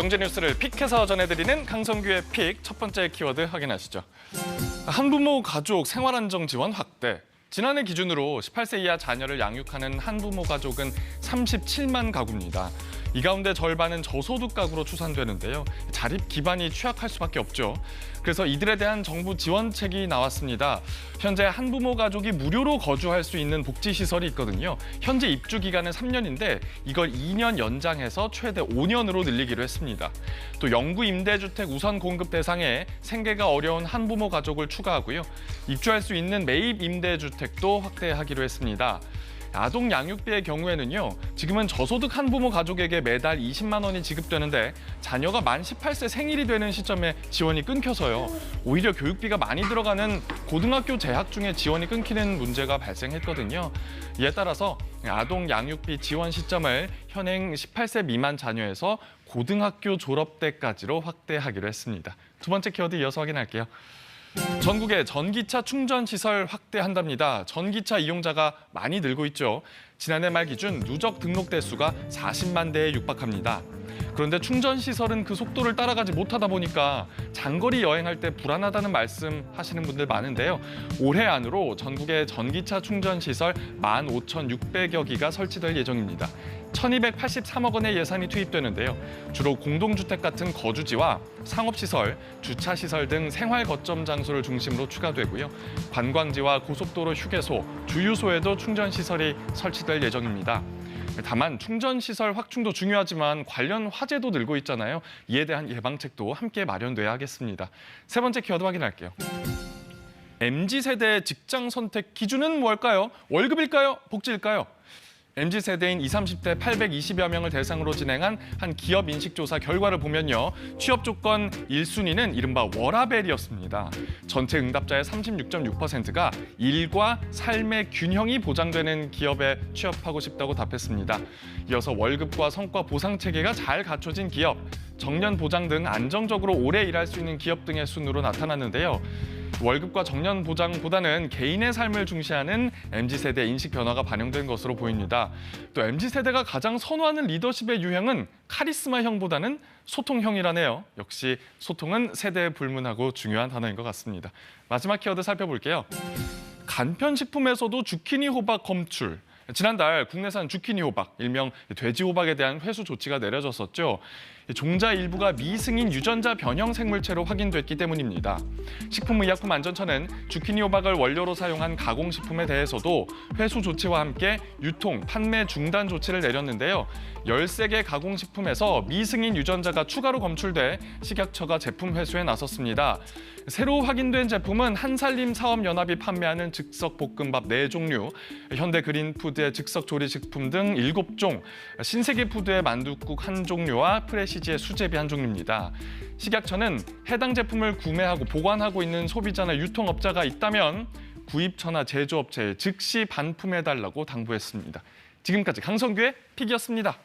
경제 뉴스를 픽해서 전해드리는 강성규의 픽. 첫 번째 키워드 확인하시죠. 한부모 가족 생활안정 지원 확대. 지난해 기준으로 18세 이하 자녀를 양육하는 한부모 가족은 37만 가구입니다. 이 가운데 절반은 저소득 가구로 추산되는데요. 자립 기반이 취약할 수밖에 없죠. 그래서 이들에 대한 정부 지원책이 나왔습니다. 현재 한부모 가족이 무료로 거주할 수 있는 복지시설이 있거든요. 현재 입주 기간은 3년인데 이걸 2년 연장해서 최대 5년으로 늘리기로 했습니다. 또 영구 임대주택 우선 공급 대상에 생계가 어려운 한부모 가족을 추가하고요. 입주할 수 있는 매입 임대주택도 확대하기로 했습니다. 아동 양육비의 경우에는요, 지금은 저소득 한부모 가족에게 매달 20만 원이 지급되는데 자녀가 만 18세 생일이 되는 시점에 지원이 끊겨서요. 오히려 교육비가 많이 들어가는 고등학교 재학 중에 지원이 끊기는 문제가 발생했거든요. 이에 따라서 아동 양육비 지원 시점을 현행 18세 미만 자녀에서 고등학교 졸업 때까지로 확대하기로 했습니다. 두 번째 키워드 이어서 확인할게요. 전국의 전기차 충전 시설 확대한답니다. 전기차 이용자가 많이 늘고 있죠. 지난해 말 기준 누적 등록 대수가 40만 대에 육박합니다. 그런데 충전 시설은 그 속도를 따라가지 못하다 보니까 장거리 여행할 때 불안하다는 말씀 하시는 분들 많은데요. 올해 안으로 전국의 전기차 충전 시설 15,600여 기가 설치될 예정입니다. 1,283억 원의 예산이 투입되는데요. 주로 공동주택 같은 거주지와 상업시설, 주차시설 등 생활 거점 장소를 중심으로 추가되고요. 관광지와 고속도로 휴게소, 주유소에도 충전시설이 설치될 예정입니다. 다만 충전시설 확충도 중요하지만 관련 화재도 늘고 있잖아요. 이에 대한 예방책도 함께 마련돼야 하겠습니다. 세 번째 키워드 확인할게요. MZ세대의 직장 선택 기준은 뭘까요? 월급일까요? 복지일까요? MZ세대인 20, 30대 820여 명을 대상으로 진행한 한 기업 인식조사 결과를 보면요. 취업 조건 1순위는 이른바 워라밸이었습니다. 전체 응답자의 36.6%가 일과 삶의 균형이 보장되는 기업에 취업하고 싶다고 답했습니다. 이어서 월급과 성과 보상 체계가 잘 갖춰진 기업, 정년 보장 등 안정적으로 오래 일할 수 있는 기업 등의 순으로 나타났는데요. 월급과 정년 보장보다는 개인의 삶을 중시하는 MZ세대 인식 변화가 반영된 것으로 보입니다. 또 MZ세대가 가장 선호하는 리더십의 유형은 카리스마형보다는 소통형이라네요. 역시 소통은 세대에 불문하고 중요한 단어인 것 같습니다. 마지막 키워드 살펴볼게요. 간편식품에서도 주키니 호박 검출. 지난달 국내산 주키니 호박, 일명 돼지 호박에 대한 회수 조치가 내려졌었죠. 종자 일부가 미승인 유전자 변형 생물체로 확인됐기 때문입니다. 식품의약품안전처는 주키니 호박을 원료로 사용한 가공식품에 대해서도 회수 조치와 함께 유통, 판매 중단 조치를 내렸는데요. 13개 가공식품에서 미승인 유전자가 추가로 검출돼 식약처가 제품 회수에 나섰습니다. 새로 확인된 제품은 한살림 사업연합이 판매하는 즉석볶음밥 4종류, 현대그린푸드의 즉석조리식품 등 7종, 신세계푸드의 만둣국 1종류와 프레시지의 수제비 1종류입니다. 식약처는 해당 제품을 구매하고 보관하고 있는 소비자나 유통업자가 있다면 구입처나 제조업체에 즉시 반품해달라고 당부했습니다. 지금까지 강성규의 픽이었습니다.